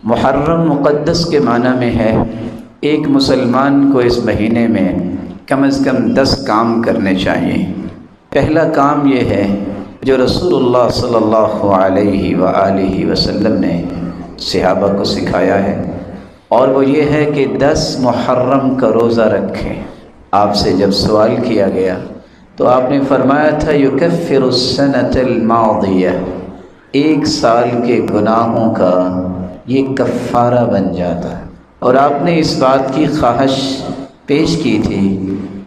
محرم مقدس کے معنی میں ہے ایک مسلمان کو اس مہینے میں کم از کم 10 کام کرنے چاہیے۔ پہلا کام یہ ہے جو رسول اللہ صلی اللہ علیہ وآلہ وسلم نے صحابہ کو سکھایا ہے، اور وہ یہ ہے کہ 10 محرم کا روزہ رکھیں۔ آپ سے جب سوال کیا گیا تو آپ نے فرمایا تھا یکفر السنۃ الماضیہ، ایک سال کے گناہوں کا یہ کفارہ بن جاتا ہے۔ اور آپ نے اس بات کی خواہش پیش کی تھی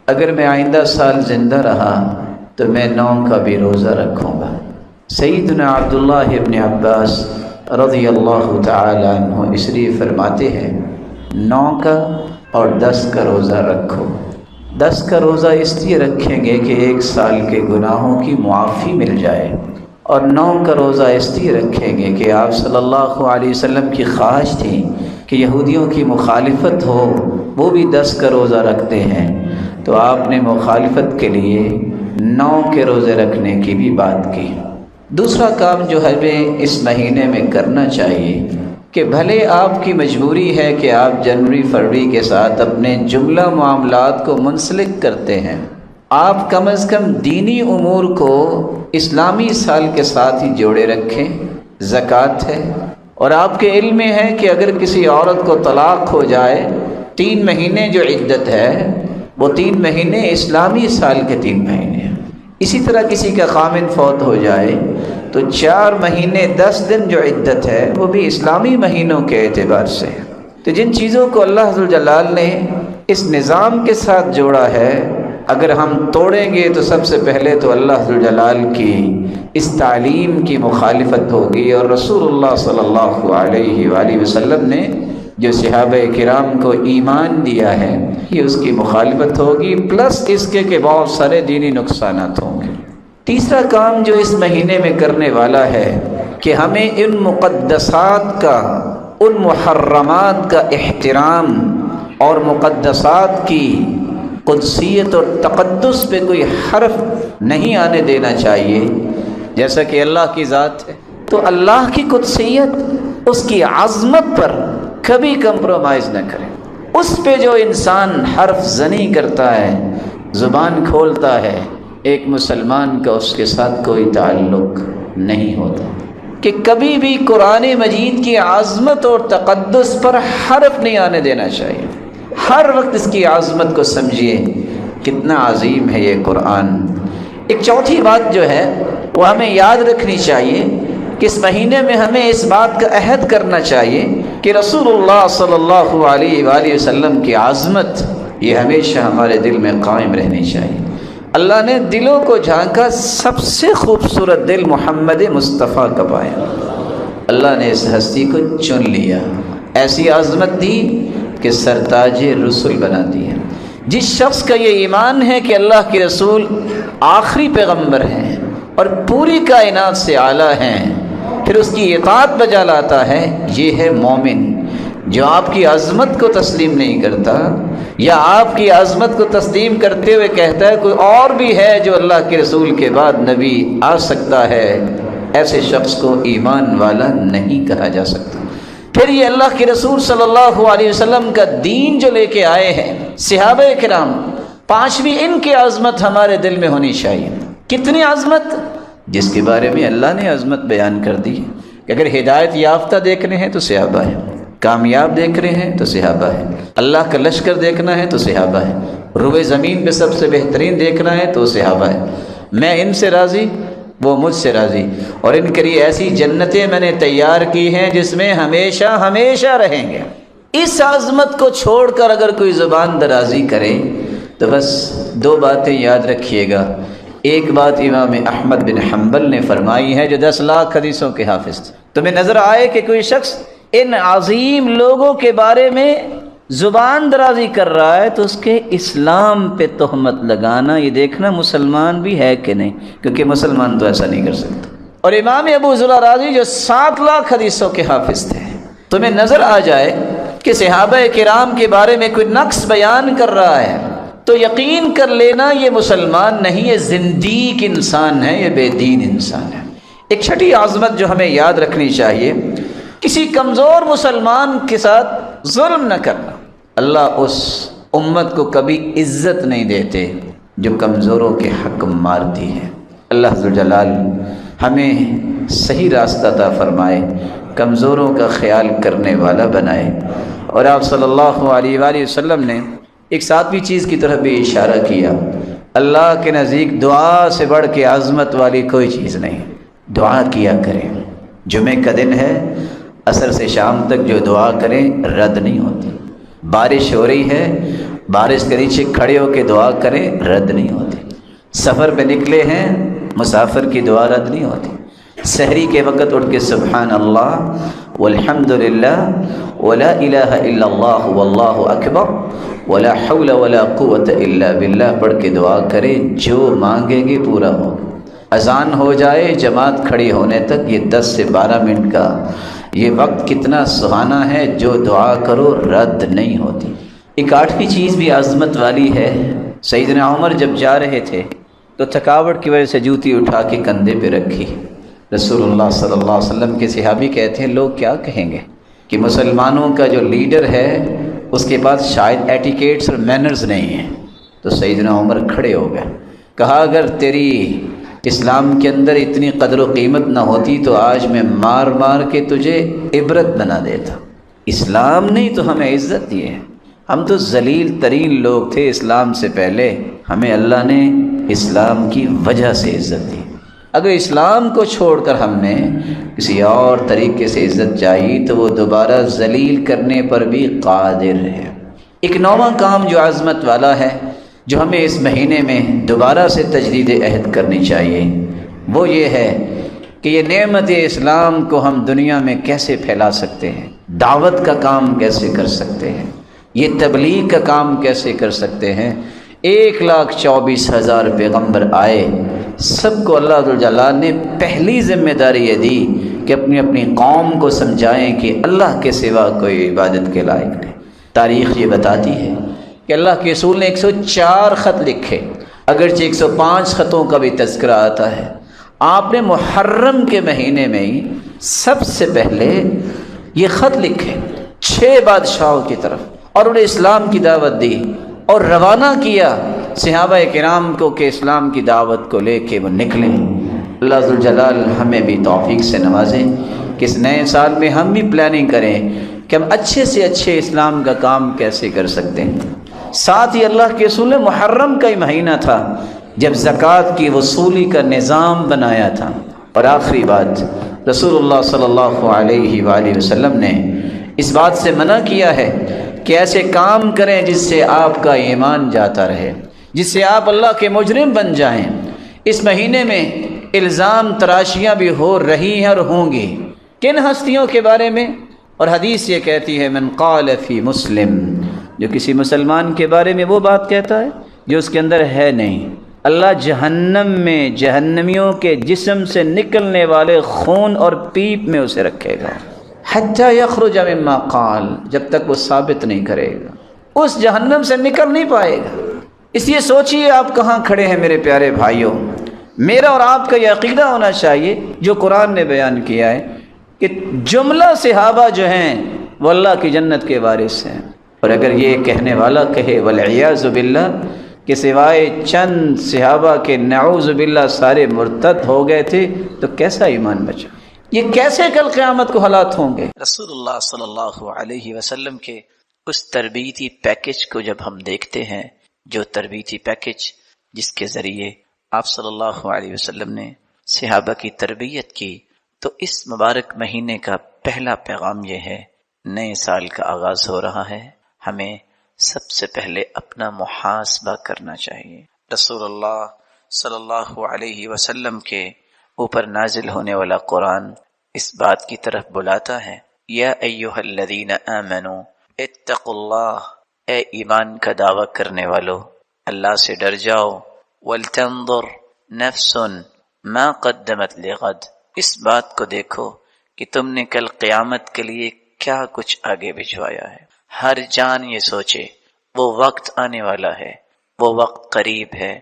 اگر میں آئندہ سال زندہ رہا تو میں 9 کا بھی روزہ رکھوں گا۔ سیدنا عبداللہ ابن عباس رضی اللہ تعالی عنہ اس لیے فرماتے ہیں 9 کا اور 10 کا روزہ رکھو۔ 10 کا روزہ اس لیے رکھیں گے کہ ایک سال کے گناہوں کی معافی مل جائے، اور 9 کا روزہ اس لیے رکھیں گے کہ آپ صلی اللہ علیہ وسلم کی خواہش تھی کہ یہودیوں کی مخالفت ہو، وہ بھی 10 کا روزہ رکھتے ہیں، تو آپ نے مخالفت کے لیے 9 کے روزے رکھنے کی بھی بات کی۔ دوسرا کام جو ہمیں اس مہینے میں کرنا چاہیے کہ بھلے آپ کی مجبوری ہے کہ آپ جنوری فروری کے ساتھ اپنے جملہ معاملات کو منسلک کرتے ہیں، آپ کم از کم دینی امور کو اسلامی سال کے ساتھ ہی جوڑے رکھیں۔ زکوٰۃ ہے، اور آپ کے علم میں ہے کہ اگر کسی عورت کو طلاق ہو جائے 3 مہینے جو عدت ہے وہ 3 مہینے اسلامی سال کے 3 مہینے ہیں۔ اسی طرح کسی کا خامن فوت ہو جائے تو 4 مہینے 10 دن جو عدت ہے وہ بھی اسلامی مہینوں کے اعتبار سے ہے۔ تو جن چیزوں کو اللہ ذوالجلال نے اس نظام کے ساتھ جوڑا ہے، اگر ہم توڑیں گے تو سب سے پہلے تو اللہ ذوالجلال کی اس تعلیم کی مخالفت ہوگی، اور رسول اللہ صلی اللہ علیہ وآلہ وسلم نے جو صحابہ کرام کو ایمان دیا ہے یہ اس کی مخالفت ہوگی، پلس اس کے کہ بہت سارے دینی نقصانات ہوں گے۔ تیسرا کام جو اس مہینے میں کرنے والا ہے کہ ہمیں ان مقدسات کا، ان محرمات کا احترام اور مقدسات کی قدسیت اور تقدس پہ کوئی حرف نہیں آنے دینا چاہیے۔ جیسا کہ اللہ کی ذات ہے تو اللہ کی قدسیت، اس کی عظمت پر کبھی کمپرومائز نہ کریں۔ اس پہ جو انسان حرف زنی کرتا ہے، زبان کھولتا ہے، ایک مسلمان کا اس کے ساتھ کوئی تعلق نہیں ہوتا۔ کہ کبھی بھی قرآن مجید کی عظمت اور تقدس پر حرف نہیں آنے دینا چاہیے۔ ہر وقت اس کی عظمت کو سمجھیے، کتنا عظیم ہے یہ قرآن۔ ایک چوتھی بات جو ہے وہ ہمیں یاد رکھنی چاہیے کہ اس مہینے میں ہمیں اس بات کا عہد کرنا چاہیے کہ رسول اللہ صلی اللہ علیہ وآلہ وسلم کی عظمت یہ ہمیشہ ہمارے دل میں قائم رہنی چاہیے۔ اللہ نے دلوں کو جھانکا، سب سے خوبصورت دل محمد مصطفیٰ کا پایا۔ اللہ نے اس ہستی کو چن لیا، ایسی عظمت دی کہ سرتاج رسول بنا دیا۔ جس شخص کا یہ ایمان ہے کہ اللہ کے رسول آخری پیغمبر ہیں اور پوری کائنات سے اعلیٰ ہیں، پھر اس کی اطاعت بجا لاتا ہے، یہ ہے مومن۔ جو آپ کی عظمت کو تسلیم نہیں کرتا یا آپ کی عظمت کو تسلیم کرتے ہوئے کہتا ہے کوئی اور بھی ہے جو اللہ کے رسول کے بعد نبی آ سکتا ہے، ایسے شخص کو ایمان والا نہیں کہا جا سکتا۔ پھر یہ اللہ کے رسول صلی اللہ علیہ وسلم کا دین جو لے کے آئے ہیں صحابہ کرام، 5ویں ان کی عظمت ہمارے دل میں ہونی چاہیے۔ کتنی عظمت؟ جس کے بارے میں اللہ نے عظمت بیان کر دی کہ اگر ہدایت یافتہ دیکھنے ہیں تو صحابہ ہے، کامیاب دیکھ رہے ہیں تو صحابہ ہے، اللہ کا لشکر دیکھنا ہے تو صحابہ ہے، روئے زمین پہ سب سے بہترین دیکھنا ہے تو صحابہ ہے۔ میں ان سے راضی، وہ مجھ سے راضی، اور ان کے لیے ایسی جنتیں میں نے تیار کی ہیں جس میں ہمیشہ ہمیشہ رہیں گے۔ اس عظمت کو چھوڑ کر اگر کوئی زبان درازی کرے تو بس 2 باتیں یاد رکھیے گا۔ ایک بات امام احمد بن حنبل نے فرمائی ہے جو 10 لاکھ حدیثوں کے حافظ تھے، تمہیں نظر آئے کہ کوئی شخص ان عظیم لوگوں کے بارے میں زبان درازی کر رہا ہے تو اس کے اسلام پہ تہمت لگانا، یہ دیکھنا مسلمان بھی ہے کہ نہیں، کیونکہ مسلمان تو ایسا نہیں کر سکتا۔ اور امام ابو زرع رازی جو 7 لاکھ حدیثوں کے حافظ تھے، تمہیں نظر آ جائے کہ صحابہ کرام کے بارے میں کوئی نقص بیان کر رہا ہے تو یقین کر لینا یہ مسلمان نہیں، یہ زندیق انسان ہے، یہ بے دین انسان ہے۔ ایک چھٹی عظمت جو ہمیں یاد رکھنی چاہیے کسی کمزور مسلمان کے ساتھ ظلم نہ کرنا۔ اللہ اس امت کو کبھی عزت نہیں دیتے جو کمزوروں کے حق مارتی ہے۔ اللہ ذوالجلال ہمیں صحیح راستہ عطا فرمائے، کمزوروں کا خیال کرنے والا بنائے۔ اور آپ صلی اللہ علیہ وآلہ وسلم نے ایک ساتویں چیز کی طرف بھی اشارہ کیا، اللہ کے نزدیک دعا سے بڑھ کے عظمت والی کوئی چیز نہیں۔ دعا کیا کریں، جمعے کا دن ہے، عصر سے شام تک جو دعا کریں رد نہیں ہوتی۔ بارش ہو رہی ہے، بارش کے نیچے کھڑے ہو کے دعا کریں رد نہیں ہوتی۔ سفر پہ نکلے ہیں، مسافر کی دعا رد نہیں ہوتی۔ سحری کے وقت اٹھ کے سبحان اللہ والحمد للہ ولا الہ الا اللہ واللہ اکبر ولا حول ولا قوت الا باللہ پڑھ کے دعا کرے، جو مانگیں گے پورا ہوگا۔ اذان ہو جائے جماعت کھڑی ہونے تک، یہ 10 سے 12 منٹ کا یہ وقت کتنا سہانا ہے، جو دعا کرو رد نہیں ہوتی۔ ایک 8ویں چیز بھی عظمت والی ہے۔ سیدنا عمر جب جا رہے تھے تو تھکاوٹ کی وجہ سے جوتی اٹھا کے کندھے پہ رکھی۔ رسول اللہ صلی اللہ علیہ وسلم کے صحابی کہتے ہیں لوگ کیا کہیں گے کہ مسلمانوں کا جو لیڈر ہے اس کے پاس شاید ایٹیکیٹس اور مینرز نہیں ہیں۔ تو سیدنا عمر کھڑے ہو گئے، کہا اگر تیری اسلام کے اندر اتنی قدر و قیمت نہ ہوتی تو آج میں مار مار کے تجھے عبرت بنا دیتا۔ اسلام نہیں تو ہمیں عزت دی ہے، ہم تو ذلیل ترین لوگ تھے اسلام سے پہلے، ہمیں اللہ نے اسلام کی وجہ سے عزت دی۔ اگر اسلام کو چھوڑ کر ہم نے کسی اور طریقے سے عزت چاہی تو وہ دوبارہ ذلیل کرنے پر بھی قادر ہے۔ ایک 9واں کام جو عظمت والا ہے، جو ہمیں اس مہینے میں دوبارہ سے تجدید عہد کرنی چاہیے، وہ یہ ہے کہ یہ نعمت اسلام کو ہم دنیا میں کیسے پھیلا سکتے ہیں، دعوت کا کام کیسے کر سکتے ہیں، یہ تبلیغ کا کام کیسے کر سکتے ہیں۔ 1,24,000 پیغمبر آئے، سب کو اللہ ذوالجلال نے پہلی ذمہ داری یہ دی کہ اپنی اپنی قوم کو سمجھائیں کہ اللہ کے سوا کوئی عبادت کے لائق نہیں۔ تاریخ یہ بتاتی ہے کہ اللہ کے رسول نے 104 خط لکھے، اگرچہ 105 خطوں کا بھی تذکرہ آتا ہے۔ آپ نے محرم کے مہینے میں ہی سب سے پہلے یہ خط لکھے 6 بادشاہوں کی طرف، اور انہیں اسلام کی دعوت دی اور روانہ کیا صحابہ کرام کو کہ اسلام کی دعوت کو لے کے وہ نکلیں۔ اللہ ذوالجلال ہمیں بھی توفیق سے نوازے کہ اس نئے سال میں ہم بھی پلاننگ کریں کہ ہم اچھے سے اچھے اسلام کا کام کیسے کر سکتے ہیں۔ ساتھ ہی اللہ کے رسول نے محرم کا ہی مہینہ تھا جب زکوٰۃ کی وصولی کا نظام بنایا تھا۔ اور آخری بات، رسول اللہ صلی اللہ علیہ وآلہ وسلم نے اس بات سے منع کیا ہے کہ ایسے کام کریں جس سے آپ کا ایمان جاتا رہے، جس سے آپ اللہ کے مجرم بن جائیں۔ اس مہینے میں الزام تراشیاں بھی ہو رہی ہیں اور ہوں گی۔ کن ہستیوں کے بارے میں؟ اور حدیث یہ کہتی ہے من قال فی مسلم، جو کسی مسلمان کے بارے میں وہ بات کہتا ہے جو اس کے اندر ہے نہیں، اللہ جہنم میں جہنمیوں کے جسم سے نکلنے والے خون اور پیپ میں اسے رکھے گا، حتی یخرج مما قال، جب تک وہ ثابت نہیں کرے گا، اس جہنم سے نکل نہیں پائے گا۔ اس لیے سوچئے آپ کہاں کھڑے ہیں میرے پیارے بھائیوں۔ میرا اور آپ کا یہ عقیدہ ہونا چاہیے جو قرآن نے بیان کیا ہے کہ جملہ صحابہ جو ہیں وہ اللہ کی جنت کے وارث ہیں۔ اور اگر یہ کہنے والا کہے والعیاذ باللہ کہ سوائے چند صحابہ کے نعوذ باللہ سارے مرتد ہو گئے تھے، تو کیسا ایمان بچا؟ یہ کیسے کل قیامت کو حالات ہوں گے؟ رسول اللہ صلی اللہ علیہ وسلم کے اس تربیتی پیکج کو جب ہم دیکھتے ہیں، جو تربیتی پیکج جس کے ذریعے آپ صلی اللہ علیہ وسلم نے صحابہ کی تربیت کی، تو اس مبارک مہینے کا پہلا پیغام یہ ہے، نئے سال کا آغاز ہو رہا ہے، ہمیں سب سے پہلے اپنا محاسبہ کرنا چاہیے۔ رسول اللہ صلی اللہ علیہ وسلم کے اوپر نازل ہونے والا قرآن اس بات کی طرف بلاتا ہے، یا ایھا الذین آمنوا اتقوا اللہ، اے ایمان کا دعویٰ کرنے والو اللہ سے ڈر جاؤ، ولتنظر نفس ما قدمت لغد، اس بات کو دیکھو کہ تم نے کل قیامت کے لیے کیا کچھ آگے بھجوایا ہے۔ ہر جان یہ سوچے وہ وقت آنے والا ہے، وہ وقت قریب ہے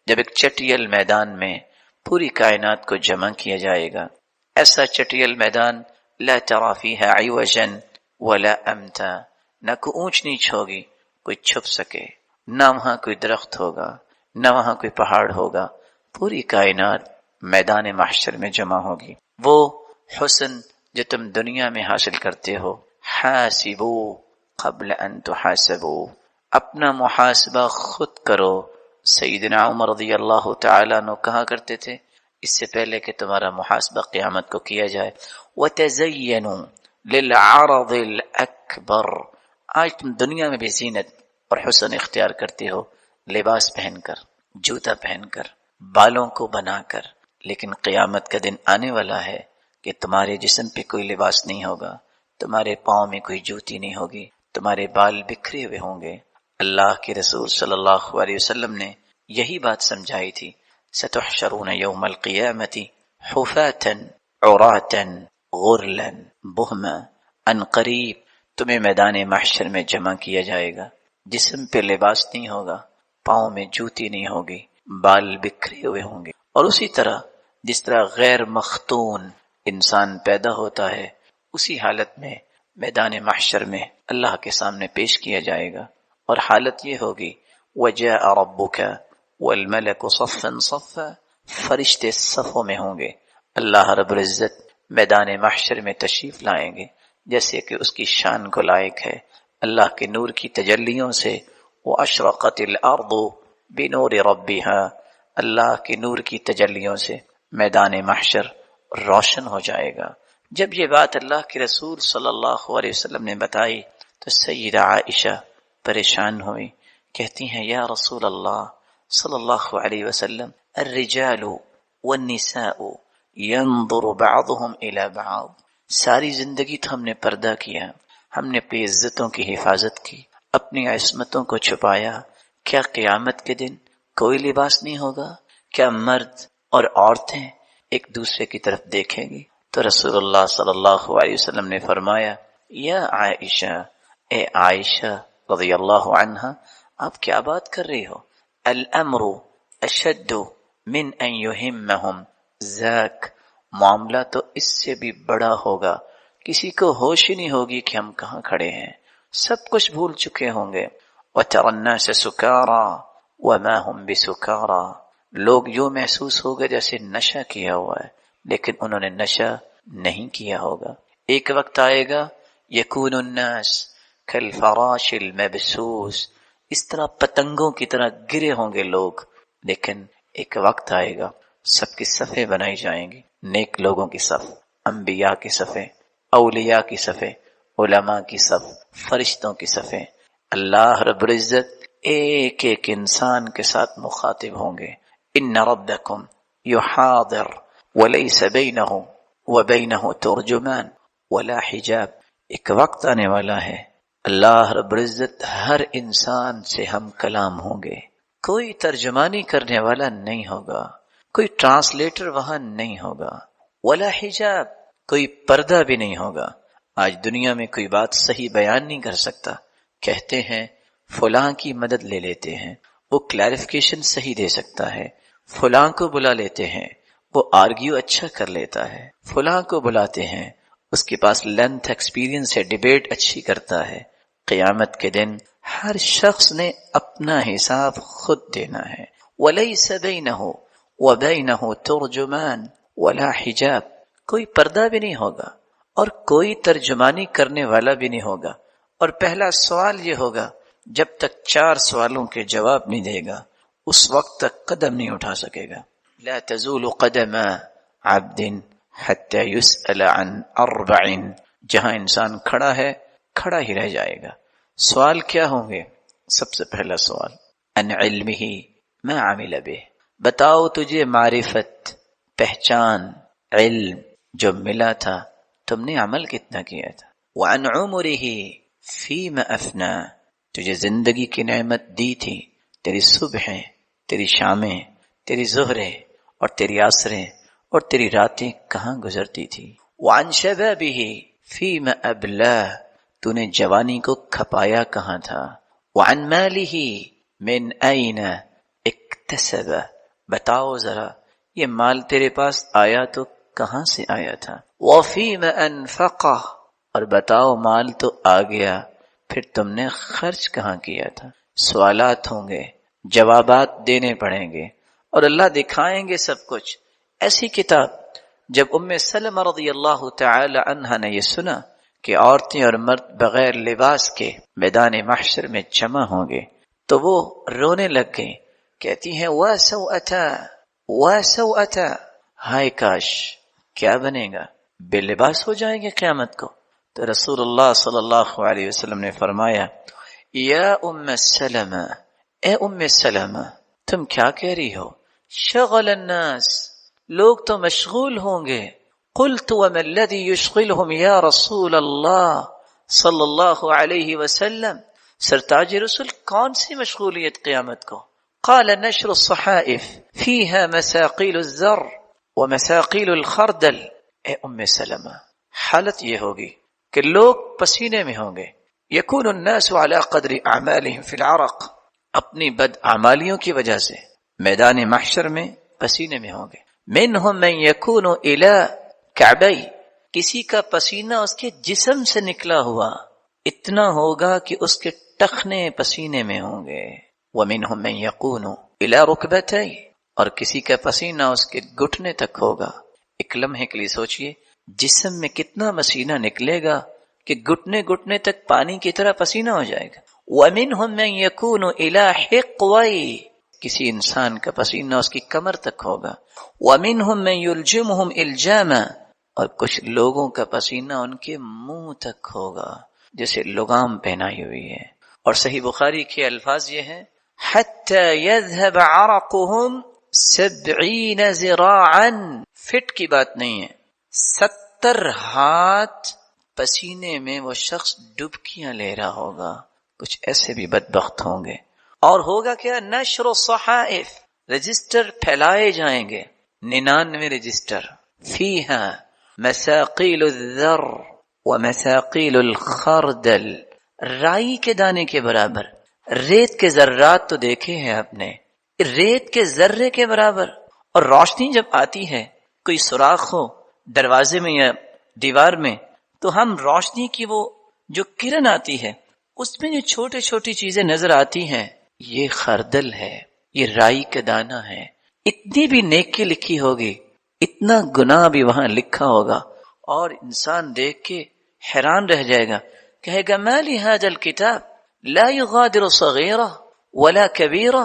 جب ایک چٹیل میدان میں پوری کائنات کو جمع کیا جائے گا۔ ایسا چٹیل میدان لا ترى فيها عوجا ولا امتا، نہ کوئی اونچ نیچ ہوگی کوئی چھپ سکے، نہ وہاں کوئی درخت ہوگا، نہ وہاں کوئی پہاڑ ہوگا، پوری کائنات میدان محشر میں جمع ہوگی۔ وہ حسن جو تم دنیا میں حاصل کرتے ہو، حاسبو قبل ان تحاسبو، اپنا محاسبہ خود کرو۔ سیدنا عمر رضی اللہ تعالیٰ عنہ کہا کرتے تھے اس سے پہلے کہ تمہارا محاسبہ قیامت کو کیا جائے، وَتَزَيَّنُوا لِلْعَرَضِ الْأَكْبَرِ، آج تم دنیا میں بھی زینت اور حسن اختیار کرتے ہو، لباس پہن کر، جوتا پہن کر، بالوں کو بنا کر، لیکن قیامت کا دن آنے والا ہے کہ تمہارے جسم پہ کوئی لباس نہیں ہوگا، تمہارے پاؤں میں کوئی جوتی نہیں ہوگی، تمہارے بال بکھرے ہوئے ہوں گے۔ اللہ کے رسول صلی اللہ علیہ وسلم نے یہی بات سمجھائی تھی، ستحشرون یوم القیامت حفاتا عراتا غرلا بہما، ان قریب تمہیں میدان محشر میں جمع کیا جائے گا، جسم پہ لباس نہیں ہوگا، پاؤں میں جوتی نہیں ہوگی، بال بکھرے ہوئے ہوں گے۔ اور اسی طرح جس طرح غیر مختون انسان پیدا ہوتا ہے، اسی حالت میں میدان محشر میں اللہ کے سامنے پیش کیا جائے گا، اور حالت یہ ہوگی وَجَاءَ رَبُّكَ وَالْمَلَكُ صَفًّا صَفًّا، فرشتے صفوں میں ہوں گے، اللہ رب العزت میدان محشر میں تشریف لائیں گے جیسے کہ اس کی شان کو لائق ہے۔ اللہ کے نور کی تجلیوں سے وَأَشْرَقَتِ الْأَرْضُ بِنُورِ رَبِّهَا، اللہ کے نور کی تجلیوں سے میدان محشر روشن ہو جائے گا۔ جب یہ بات اللہ کے رسول صلی اللہ علیہ وسلم نے بتائی تو سیدہ عائشہ پریشان ہوئی، کہتی ہیں یا رسول اللہ صلی اللہ علیہ وسلم، الرجال والنساء ينظر بعضهم الى بعض، ساری زندگی تو ہم نے پردہ کیا، ہم نے اپنی عزتوں کی حفاظت کی، اپنی عصمتوں کو چھپایا، کیا قیامت کے دن کوئی لباس نہیں ہوگا؟ کیا مرد اور عورتیں ایک دوسرے کی طرف دیکھیں گی؟ تو رسول اللہ صلی اللہ علیہ وسلم نے فرمایا یا عائشہ، اے عائشہ رضی اللہ عنہا، آپ کیا بات کر رہی ہو؟ الامر اشد من ان یہمہم ذاک، معاملہ تو اس سے بھی بڑا ہوگا، کسی کو ہوش ہی نہیں ہوگی کہ ہم کہاں کھڑے ہیں، سب کچھ بھول چکے ہوں گے۔ وَتَرَى النَّاسَ سُكَارَى وَمَا هُمْ بِسُكَارَى، لوگ یوں محسوس ہوگا جیسے نشہ کیا ہوا ہے، لیکن انہوں نے نشہ نہیں کیا ہوگا۔ ایک وقت آئے گا یکون الناس کالفراش المبثوث، اس طرح پتنگوں کی طرح گرے ہوں گے لوگ، لیکن ایک وقت آئے گا سب کی صفیں بنائی جائیں گی، نیک لوگوں کی صف، انبیاء کی صفیں، اولیاء کی صفیں، علماء کی صف، فرشتوں کی صفیں، اللہ رب العزت ایک ایک انسان کے ساتھ مخاطب ہوں گے۔ ان ربکم یحاضر ولیس بینہ وبینہ ترجمان ولا حجاب، ایک وقت آنے والا ہے اللہ رب العزت ہر انسان سے ہم کلام ہوں گے، کوئی ترجمانی کرنے والا نہیں ہوگا، کوئی ٹرانسلیٹر وہاں نہیں ہوگا، ولا حجاب، کوئی پردہ بھی نہیں ہوگا۔ آج دنیا میں کوئی بات صحیح بیان نہیں کر سکتا، کہتے ہیں فلاں کی مدد لے لیتے ہیں، وہ کلیریفیکیشن صحیح دے سکتا ہے، فلاں کو بلا لیتے ہیں، وہ آرگیو اچھا کر لیتا ہے، فلاں کو بلاتے ہیں، اس کے پاس لینتھ ایکسپیرینس ہے، ڈیبیٹ اچھی کرتا ہے۔ قیامت کے دن ہر شخص نے اپنا حساب خود دینا ہے۔ وَلَيْسَ بَيْنَهُ وَبَيْنَهُ تُرْجُمَانٌ وَلَا حِجَابٌ، کوئی پردہ بھی نہیں ہوگا اور کوئی ترجمانی کرنے والا بھی نہیں ہوگا۔ اور پہلا سوال یہ ہوگا، جب تک 4 سوالوں کے جواب نہیں دے گا اس وقت تک قدم نہیں اٹھا سکے گا۔ لا تزول قدم عبد حتى يسأل عن 4، جہاں انسان کھڑا ہے کھڑا ہی رہ جائے گا۔ سوال کیا ہوں گے؟ سب سے پہلا سوال عن علمه ما عمل به، بتاؤ تجھے معرفت، پہچان، علم جو ملا تھا تم نے عمل کتنا کیا تھا۔ وعن عمره فيما افنا، تجھے زندگی کی نعمت دی تھی، تیری صبحیں، تیری شامیں، تیری ظہریں اور تیری عصریں اور تیری راتیں کہاں گزرتی تھی۔ وعن شبابه فيما ابلاه، تو نے جوانی کو کھپایا کہاں تھا۔ وعن ماله من اين اکتسب، بتاؤ ذرا یہ مال تیرے پاس آیا تو کہاں سے آیا تھا۔ وَفِيمَ أَنفَقَهُ، اور بتاؤ مال تو آ گیا، پھر تم نے خرچ کہاں کیا تھا؟ سوالات ہوں گے، جوابات دینے پڑیں گے، اور اللہ دکھائیں گے سب کچھ۔ ایسی کتاب جب ام سلمہ رضی اللہ تعالی عنہا نے یہ سنا کہ عورتیں اور مرد بغیر لباس کے میدان محشر میں جمع ہوں گے تو وہ رونے لگ گئی، کہتی ہیں وَسَوْأَتَا وَسَوْأَتَا، ہائے کاش کیا بنے گا، بے لباس ہو جائیں گے قیامت کو۔ تو رسول اللہ صلی اللہ علیہ وسلم نے فرمایا یا ام سلمہ، اے ام سلمہ تم کیا کہہ رہی ہو؟ شغل الناس، لوگ تو مشغول ہوں گے۔ قلت وما الذي يشغلهم یا رسول اللہ صلی اللہ علیہ وسلم، سرتاج رسول کون سی مشغولیت قیامت کو؟ قال نشر الصحائف فيها مساقيل الزر ومساقيل الخردل۔ اے ام سلمہ حالت یہ ہوگی کہ لوگ پسینے میں ہوں گے، یکون الناس على قدر اعمالهم في العرق، اپنی بد اعمالیوں کی وجہ سے میدان محشر میں پسینے میں ہوں گے۔ منهم من يكون الى کعبی، کسی کا پسینہ اس کے جسم سے نکلا ہوا اتنا ہوگا کہ اس کے ٹخنے پسینے میں ہوں گے۔ ومنهم من يكون الى ركبتي، اور کسی کا پسینہ اس کے گھٹنے تک ہوگا۔ ایک لمحے کے لیے سوچئے جسم میں کتنا پسینہ نکلے گا کہ گھٹنے تک پانی کی طرح پسینہ ہو جائے گا۔ ومنهم من يكون الى حقوي، کسی انسان کا پسینہ اس کی کمر تک ہوگا۔ ومنهم من يلجمهم الجاما، اور کچھ لوگوں کا پسینہ ان کے منہ تک ہوگا جیسے لگام پہنائی ہوئی ہے۔ اور صحیح بخاری کے الفاظ یہ ہیں حتی یذهب عرقهم 70 ذراعا، فٹ کی بات نہیں ہے، 70 ہاتھ پسینے میں وہ شخص ڈبکیاں لے رہا ہوگا۔ کچھ ایسے بھی بدبخت ہوں گے۔ اور ہوگا کیا؟ نشر الصحائف، رجسٹر پھیلائے جائیں گے، 99 رجسٹر، فیہا مساقیل الذر ومساقیل الخردل، رائی کے دانے کے برابر، ریت کے ذرات تو دیکھے ہیں آپ نے، ریت کے ذرے کے برابر۔ اور روشنی جب آتی ہے، کوئی سوراخ ہو دروازے میں یا دیوار میں، تو ہم روشنی کی وہ جو کرن آتی ہے اس میں جو چھوٹی چھوٹی چیزیں نظر آتی ہیں، یہ خردل ہے، یہ رائی کا دانہ ہے۔ اتنی بھی نیکی لکھی ہوگی، اتنا گناہ بھی وہاں لکھا ہوگا، اور انسان دیکھ کے حیران رہ جائے گا، کہے گا ما لهذا الكتاب لا يغادر صغیرہ ولا کبیرہ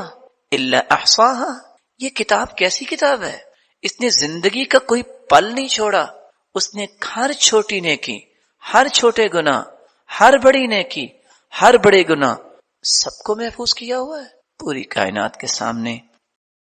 الا احصاها، یہ کتاب کیسی کتاب ہے؟ اس نے زندگی کا کوئی پل نہیں چھوڑا، اس نے ہر چھوٹی نیکی، ہر چھوٹے گناہ، ہر بڑی نیکی، ہر بڑے گناہ، سب کو محفوظ کیا ہوا ہے۔ پوری کائنات کے سامنے